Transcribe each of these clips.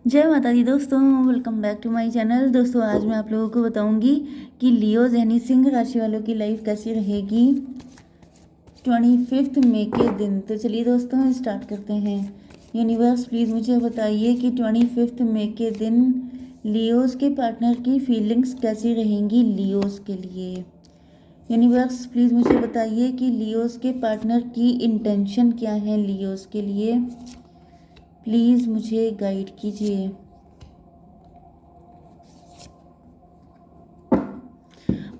जय माता दी दोस्तों, welcome back to my channel. दोस्तों आज मैं आप लोगों को बताऊंगी कि लियोज यानी सिंह राशि वालों की लाइफ कैसी रहेगी 25 मई के दिन। तो चलिए दोस्तों स्टार्ट करते हैं। यूनिवर्स प्लीज़ मुझे बताइए कि 25 मई के दिन लियोज के पार्टनर की फीलिंग्स कैसी रहेंगी लियोज के लिए। यूनिवर्स प्लीज़ मुझे बताइए कि लियोज के पार्टनर की इंटेंशन क्या है लियोज के लिए। प्लीज़ मुझे गाइड कीजिए।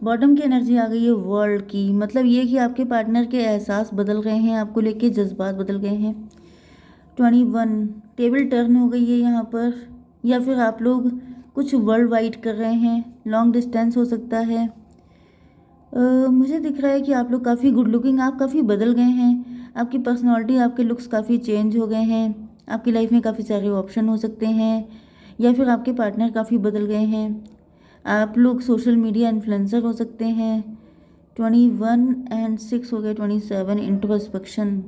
बॉटम की एनर्जी आ गई है वर्ल्ड की, मतलब ये कि आपके पार्टनर के एहसास बदल गए हैं, आपको लेके जज्बात बदल गए हैं। 21 टेबल टर्न हो गई है यहाँ पर, या फिर आप लोग कुछ वर्ल्ड वाइड कर रहे हैं, लॉन्ग डिस्टेंस हो सकता है। मुझे दिख रहा है कि आप लोग काफ़ी गुड लुकिंग, आप काफ़ी बदल गए हैं, आपकी पर्सनालिटी, आपके लुक्स काफ़ी चेंज हो गए हैं, आपकी लाइफ में काफ़ी सारे ऑप्शन हो सकते हैं, या फिर आपके पार्टनर काफ़ी बदल गए हैं। आप लोग सोशल मीडिया इन्फ्लुएंसर हो सकते हैं। 21 एंड 6 हो गए 27 इंट्रोस्पेक्शन।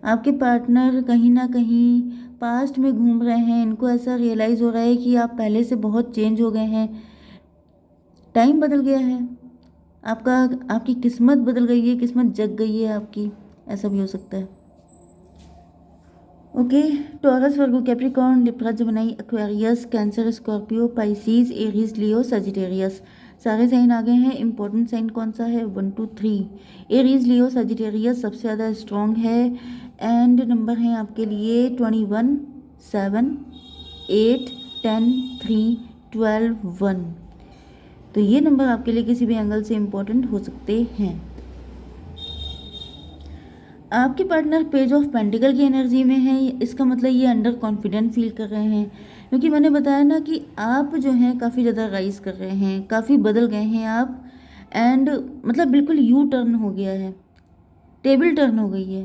आपके पार्टनर कहीं ना कहीं पास्ट में घूम रहे हैं, इनको ऐसा रियलाइज़ हो रहा है कि आप पहले से बहुत चेंज हो गए हैं, टाइम बदल गया है, आपका आपकी किस्मत बदल गई है, किस्मत जग गई है आपकी, ऐसा भी हो सकता है। Okay, Taurus, Virgo, Capricorn, Libra, Gemini, Aquarius, Cancer, Scorpio, Pisces, Aries, Leo, Sagittarius, सारे साइन आ गए हैं। इंपॉर्टेंट साइन कौन सा है? 1 2 3। एरीज, लियो, सजिटेरियस सबसे ज़्यादा स्ट्रॉन्ग है। एंड नंबर हैं आपके लिए 21 7 8 10 3 12 1। तो ये नंबर आपके लिए किसी भी एंगल से इम्पोर्टेंट हो सकते हैं। आपके पार्टनर पेज ऑफ पेंटिकल की एनर्जी में है, इसका मतलब ये अंडर कॉन्फिडेंट फील कर रहे हैं, क्योंकि मैंने बताया ना कि आप जो हैं काफ़ी ज़्यादा राइज कर रहे हैं, काफ़ी बदल गए हैं आप। एंड मतलब बिल्कुल यू टर्न हो गया है, टेबल टर्न हो गई है।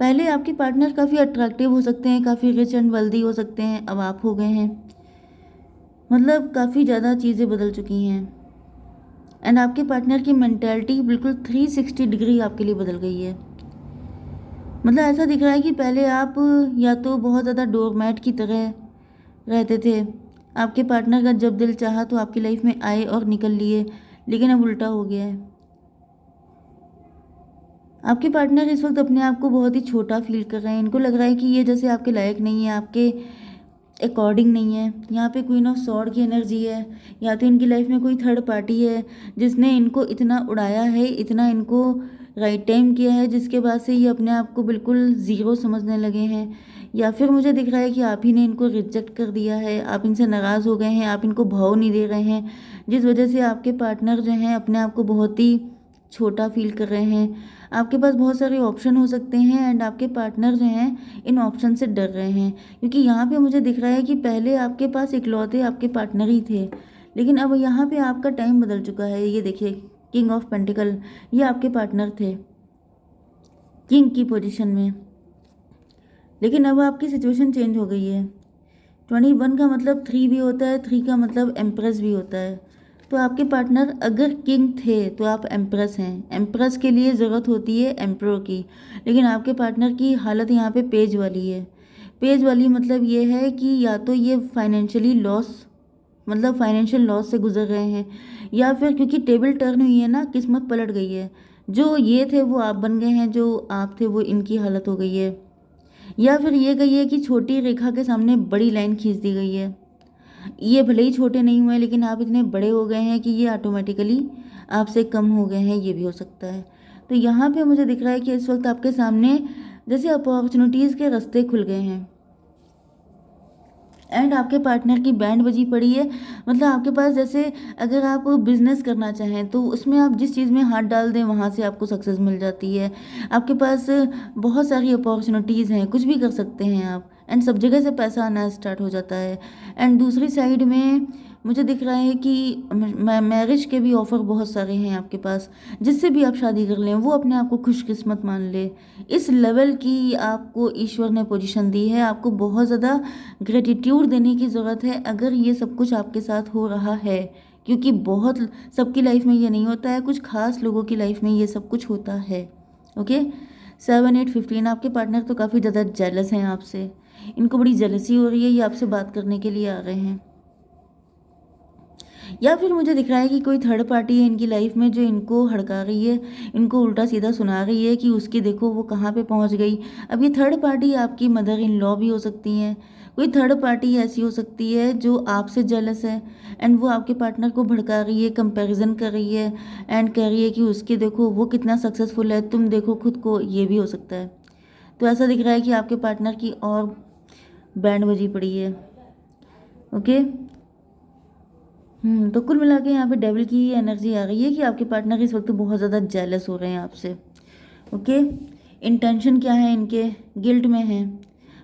पहले आपके पार्टनर काफ़ी अट्रैक्टिव हो सकते हैं, काफ़ी रिच एंड वेल्दी हो सकते हैं, अब आप हो गए हैं, मतलब काफ़ी ज़्यादा चीज़ें बदल चुकी हैं। एंड आपके पार्टनर की मेंटालिटी बिल्कुल 360 डिग्री आपके लिए बदल गई है। मतलब ऐसा दिख रहा है कि पहले आप या तो बहुत ज़्यादा डोरमैट की तरह रहते थे, आपके पार्टनर का जब दिल चाहा तो आपकी लाइफ में आए और निकल लिए, लेकिन अब उल्टा हो गया है। आपके पार्टनर इस वक्त अपने आप को बहुत ही छोटा फील कर रहे हैं, इनको लग रहा है कि ये जैसे आपके लायक नहीं है, आपके अकॉर्डिंग नहीं है। यहाँ पे क्वीन ऑफ सॉर्ड की एनर्जी है, या तो इनकी लाइफ में कोई थर्ड पार्टी है जिसने इनको इतना उड़ाया है, इतना इनको राइट टाइम किया है, जिसके बाद से ये अपने आप को बिल्कुल ज़ीरो समझने लगे हैं। या फिर मुझे दिख रहा है कि आप ही ने इनको रिजेक्ट कर दिया है, आप इनसे नाराज़ हो गए हैं, आप इनको भाव नहीं दे रहे हैं, जिस वजह से आपके पार्टनर जो हैं अपने आप को बहुत ही छोटा फील कर रहे हैं। आपके पास बहुत सारे ऑप्शन हो सकते हैं, एंड आपके पार्टनर जो हैं इन ऑप्शन से डर रहे हैं, क्योंकि यहाँ पे मुझे दिख रहा है कि पहले आपके पास इकलौते आपके पार्टनर ही थे, लेकिन अब यहाँ पे आपका टाइम बदल चुका है। ये देखिए, किंग ऑफ पेंटिकल, ये आपके पार्टनर थे किंग की पोजीशन में, लेकिन अब आपकी सिचुएशन चेंज हो गई है। 21 का मतलब 3 भी होता है, 3 का मतलब एम्प्रेस भी होता है। तो आपके पार्टनर अगर किंग थे तो आप एम्प्रेस हैं, एम्प्रेस के लिए ज़रूरत होती है एम्प्रो की, लेकिन आपके पार्टनर की हालत यहाँ पे पेज वाली है। पेज वाली मतलब ये है कि या तो ये फाइनेंशियली लॉस, मतलब फाइनेंशियल लॉस से गुजर रहे हैं, या फिर क्योंकि टेबल टर्न हुई है ना, किस्मत पलट गई है, जो ये थे वो आप बन गए हैं, जो आप थे वो इनकी हालत हो गई है। या फिर ये कहिए कि छोटी रेखा के सामने बड़ी लाइन खींच दी गई है, ये भले ही छोटे नहीं हुए लेकिन आप इतने बड़े हो गए हैं कि ये ऑटोमेटिकली आपसे कम हो गए हैं, ये भी हो सकता है। तो यहाँ पे मुझे दिख रहा है कि इस वक्त आपके सामने जैसे अपॉर्चुनिटीज़ के रास्ते खुल गए हैं, एंड आपके पार्टनर की बैंड बजी पड़ी है। मतलब आपके पास जैसे अगर आप बिजनेस करना चाहें तो उसमें आप जिस चीज़ में हाथ डाल दें वहाँ से आपको सक्सेस मिल जाती है। आपके पास बहुत सारी अपॉर्चुनिटीज़ हैं, कुछ भी कर सकते हैं आप, एंड सब जगह से पैसा आना स्टार्ट हो जाता है। एंड दूसरी साइड में मुझे दिख रहा है कि मैरिज के भी ऑफ़र बहुत सारे हैं आपके पास, जिससे भी आप शादी कर लें वो अपने आप को खुशकिस्मत मान ले। इस लेवल की आपको ईश्वर ने पोजीशन दी है, आपको बहुत ज़्यादा ग्रेटिट्यूड देने की ज़रूरत है अगर ये सब कुछ आपके साथ हो रहा है, क्योंकि बहुत सबकी लाइफ में ये नहीं होता है, कुछ खास लोगों की लाइफ में ये सब कुछ होता है। ओके, 7 8 15 आपके पार्टनर तो काफ़ी ज़्यादा जेलस हैं आपसे, इनको बड़ी जेलसी हो रही है, ये आपसे बात करने के लिए आ रहे हैं। या फिर मुझे दिख रहा है कि कोई थर्ड पार्टी है इनकी लाइफ में जो इनको हड़का रही है, इनको उल्टा सीधा सुना रही है कि उसकी देखो वो कहाँ पे पहुँच गई। अब ये थर्ड पार्टी आपकी मदर इन लॉ भी हो सकती हैं। कोई थर्ड पार्टी ऐसी हो सकती है जो आपसे जेलस है एंड वो आपके पार्टनर को भड़का रही है, कंपैरिजन कर रही है एंड कह रही है कि उसके देखो वो कितना सक्सेसफुल है, तुम देखो खुद को। ये भी हो सकता है। तो ऐसा दिख रहा है कि आपके पार्टनर की और बैंड बजी पड़ी है। ओके। तो कुल मिला के यहाँ पे डेविल की एनर्जी आ गई है कि आपके पार्टनर इस वक्त बहुत ज़्यादा जेलस हो रहे हैं आपसे। ओके। इंटेंशन क्या है इनके? गिल्ट में हैं,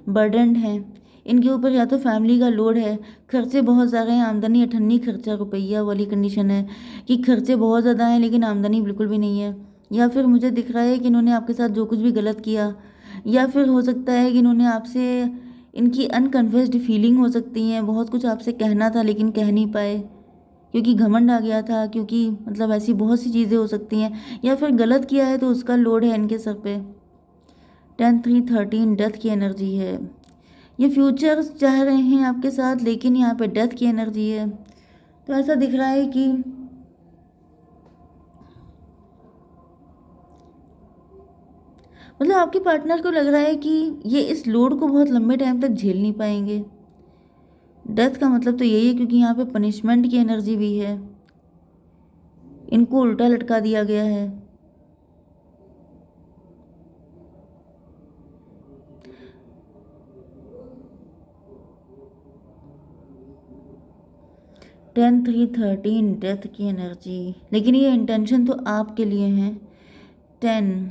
बर्डनड हैं, इनके ऊपर या तो फैमिली का लोड है, खर्चे बहुत ज़्यादा हैं, आमदनी अठन्नी खर्चा रुपया वाली कंडीशन है कि खर्चे बहुत ज़्यादा हैं लेकिन आमदनी बिल्कुल भी नहीं है। या फिर मुझे दिख रहा है कि इन्होंने आपके साथ जो कुछ भी गलत किया, या फिर हो सकता है कि इन्होंने आपसे, इनकी अनकन्फेस्ड फीलिंग हो सकती हैं, बहुत कुछ आपसे कहना था लेकिन कह नहीं पाए क्योंकि घमंड आ गया था, क्योंकि मतलब ऐसी बहुत सी चीज़ें हो सकती हैं, या फिर गलत किया है तो उसका लोड है इनके सर पे। 10 3 13 डेथ की एनर्जी है। ये फ्यूचर चाह रहे हैं आपके साथ लेकिन यहाँ पे डेथ की एनर्जी है। तो ऐसा दिख रहा है कि मतलब आपके पार्टनर को लग रहा है कि ये इस लोड को बहुत लंबे टाइम तक झेल नहीं पाएंगे। डेथ का मतलब तो यही है क्योंकि यहाँ पे पनिशमेंट की एनर्जी भी है, इनको उल्टा लटका दिया गया है। टेन 3 13 डेथ की एनर्जी, लेकिन ये इंटेंशन तो आपके लिए है। 10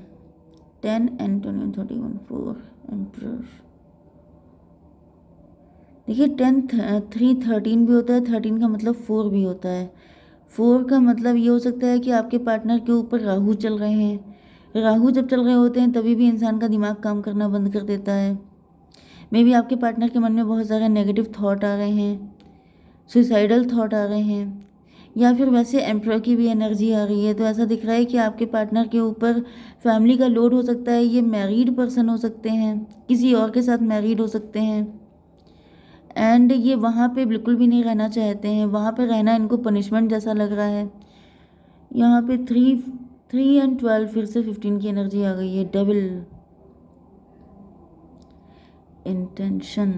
एंड 21 4 एम्परर। देखिए 10 3 13 भी होता है, 13 का मतलब 4 भी होता है। 4 का मतलब ये हो सकता है कि आपके पार्टनर के ऊपर राहु चल रहे हैं। राहु जब चल रहे होते हैं तभी भी इंसान का दिमाग काम करना बंद कर देता है। मे बी आपके पार्टनर के मन में बहुत सारे नेगेटिव थॉट आ रहे हैं, सुसाइडल थॉट आ रहे हैं, या फिर वैसे एम्प्रर की भी एनर्जी आ रही है। तो ऐसा दिख रहा है कि आपके पार्टनर के ऊपर फैमिली का लोड हो सकता है। ये मैरिड पर्सन हो सकते हैं, किसी और के साथ मैरिड हो सकते हैं एंड ये वहाँ पे बिल्कुल भी नहीं रहना चाहते हैं। वहाँ पे रहना इनको पनिशमेंट जैसा लग रहा है। यहाँ पे 3 3 एंड 12 फिर से 15 की एनर्जी आ गई है। Devil, intention.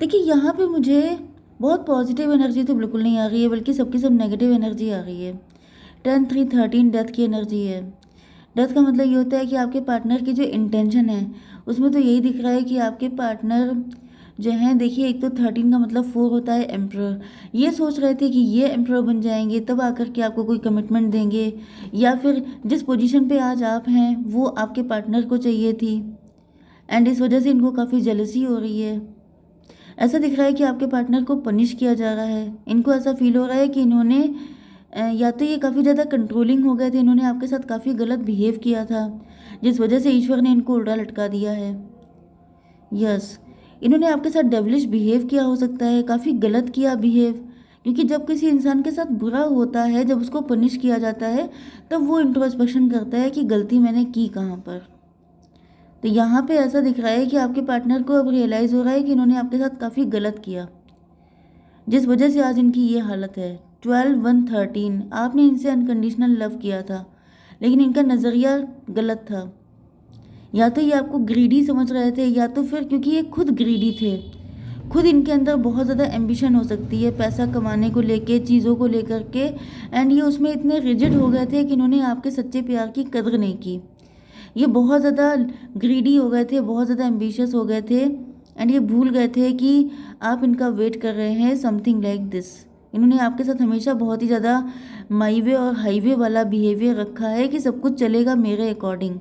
देखिए यहाँ पे मुझे बहुत पॉजिटिव एनर्जी तो बिल्कुल नहीं आ रही है, बल्कि सबकी सब नेगेटिव एनर्जी आ रही है। 10 3 13 डेथ की एनर्जी है। डेथ का मतलब ये होता है कि आपके पार्टनर की जो इंटेंशन है उसमें तो यही दिख रहा है कि आपके पार्टनर जो हैं, देखिए एक तो 13 का मतलब 4 होता है एम्प्रर। ये सोच रहे थे कि ये एम्प्रर बन जाएंगे तब आकर के आपको कोई कमिटमेंट देंगे, या फिर जिस पोजीशन पे आज आप हैं वो आपके पार्टनर को चाहिए थी एंड इस वजह से इनको काफ़ी जेलसी हो रही है। ऐसा दिख रहा है कि आपके पार्टनर को पनिश किया जा रहा है। इनको ऐसा फील हो रहा है कि इन्होंने या तो ये काफ़ी ज़्यादा कंट्रोलिंग हो गए थे, इन्होंने आपके साथ काफ़ी गलत बिहेव किया था जिस वजह से ईश्वर ने इनको उल्टा लटका दिया है। यस, इन्होंने आपके साथ डेविलिश बिहेव किया हो सकता है, काफ़ी गलत किया बिहेव, क्योंकि जब किसी इंसान के साथ बुरा होता है, जब उसको पनिश किया जाता है तब वो इंट्रोस्पेक्शन करता है कि गलती मैंने की कहाँ पर। तो यहाँ पे ऐसा दिख रहा है कि आपके पार्टनर को अब रियलाइज़ हो रहा है कि इन्होंने आपके साथ काफ़ी गलत किया जिस वजह से आज इनकी ये हालत है। 12 1 13, आपने इनसे अनकंडीशनल लव किया था लेकिन इनका नज़रिया गलत था। या तो ये आपको ग्रीडी समझ रहे थे, या तो फिर क्योंकि ये खुद ग्रीडी थे, खुद इनके अंदर बहुत ज़्यादा एम्बिशन हो सकती है पैसा कमाने को लेके, चीज़ों को लेकर के, एंड ये उसमें इतने रिजिड हो गए थे कि इन्होंने आपके सच्चे प्यार की कदर नहीं की। ये बहुत ज़्यादा ग्रीडी हो गए थे, बहुत ज़्यादा एम्बिशियस हो गए थे एंड ये भूल गए थे कि आप इनका वेट कर रहे हैं, समथिंग लाइक दिस। इन्होंने आपके साथ हमेशा बहुत ही ज़्यादा माई वे और हाईवे वाला बिहेवियर रखा है कि सब कुछ चलेगा मेरे अकॉर्डिंग,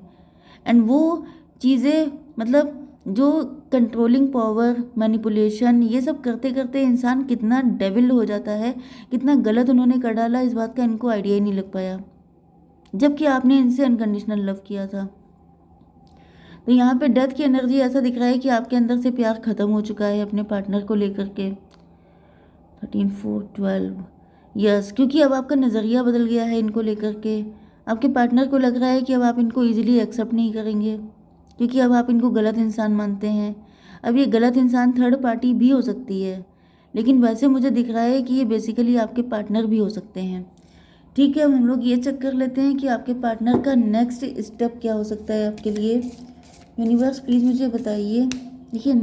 एंड वो चीज़ें मतलब जो कंट्रोलिंग पावर, मैनिपुलेशन, ये सब करते करते इंसान कितना डेविल हो जाता है, कितना गलत उन्होंने कर डाला, इस बात का इनको आइडिया ही नहीं लग पाया, जबकि आपने इनसे अनकंडीशनल लव किया था। तो यहाँ पे डेथ की एनर्जी ऐसा दिख रहा है कि आपके अंदर से प्यार ख़त्म हो चुका है अपने पार्टनर को लेकर के। 13 4 12, यस, क्योंकि अब आपका नज़रिया बदल गया है इनको लेकर के। आपके पार्टनर को लग रहा है कि अब आप इनको ईजिली एक्सेप्ट नहीं करेंगे, क्योंकि अब आप इनको गलत इंसान मानते हैं। अब ये गलत इंसान थर्ड पार्टी भी हो सकती है, लेकिन वैसे मुझे दिख रहा है कि ये बेसिकली आपके पार्टनर भी हो सकते हैं। ठीक है, अब हम लोग ये चेक कर लेते हैं कि आपके पार्टनर का नेक्स्ट स्टेप क्या हो सकता है आपके लिए। यूनिवर्स प्लीज़ मुझे बताइए। देखिए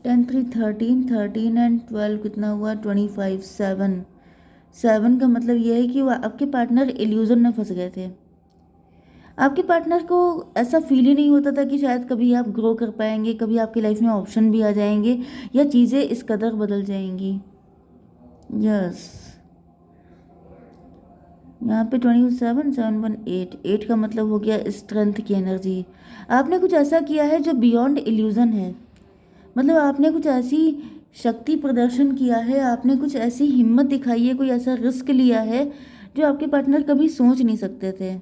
10 3 13 13 एंड 12 कितना हुआ, 25 7। 7 का मतलब ये है कि वो आपके पार्टनर इल्यूजन में फंस गए थे। आपके पार्टनर को ऐसा फील ही नहीं होता था कि शायद कभी आप ग्रो कर पाएंगे, कभी आपकी लाइफ में ऑप्शन भी आ जाएंगे या चीज़ें इस कदर बदल जाएंगी। यस, यहाँ पे 27 7 1 8 8 का मतलब हो गया स्ट्रेंथ की एनर्जी। आपने कुछ ऐसा किया है जो बियॉन्ड इल्यूजन है, मतलब आपने कुछ ऐसी शक्ति प्रदर्शन किया है, आपने कुछ ऐसी हिम्मत दिखाई है, कोई ऐसा रिस्क लिया है जो आपके पार्टनर कभी सोच नहीं सकते थे।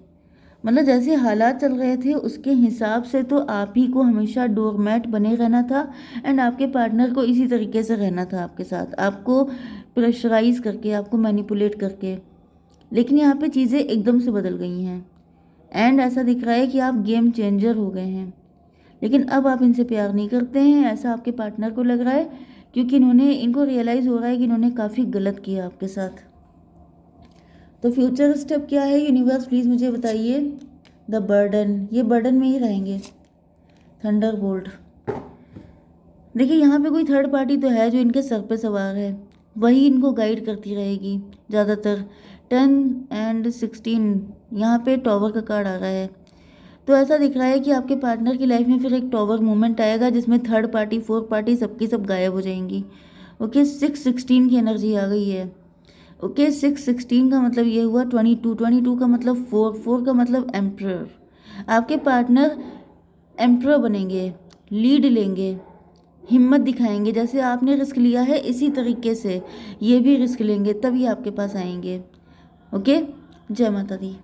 मतलब जैसे हालात चल रहे थे उसके हिसाब से तो आप ही को हमेशा डोरमैट बने रहना था एंड आपके पार्टनर को इसी तरीके से रहना था आपके साथ, आपको प्रेशराइज करके, आपको मैनिपुलेट करके। लेकिन यहाँ पे चीज़ें एकदम से बदल गई हैं एंड ऐसा दिख रहा है कि आप गेम चेंजर हो गए हैं। लेकिन अब आप इनसे प्यार नहीं करते हैं, ऐसा आपके पार्टनर को लग रहा है, क्योंकि इनको रियलाइज़ हो रहा है कि इन्होंने काफ़ी गलत किया आपके साथ। तो फ्यूचर स्टेप क्या है यूनिवर्स प्लीज़ मुझे बताइए। द बर्डन, ये बर्डन में ही रहेंगे। थंडर बोल्ट, देखिए यहाँ पे कोई थर्ड पार्टी तो है जो इनके सर पे सवार है, वही इनको गाइड करती रहेगी ज़्यादातर। 10 एंड 16 यहाँ पे टॉवर का कार्ड आ रहा है, तो ऐसा दिख रहा है कि आपके पार्टनर की लाइफ में फिर एक टॉवर मोमेंट आएगा जिसमें थर्ड पार्टी, फोर्थ पार्टी सबकी सब गायब हो जाएंगी। ओके, 6 16 की एनर्जी आ गई है। ओके, 6 16 का मतलब ये हुआ 22, 22 का मतलब 4, 4 का मतलब एम्प्रर। आपके पार्टनर एम्प्रर बनेंगे, लीड लेंगे, हिम्मत दिखाएंगे, जैसे आपने रिस्क लिया है इसी तरीके से ये भी रिस्क लेंगे, तभी आपके पास आएंगे। ओके, जय माता दी।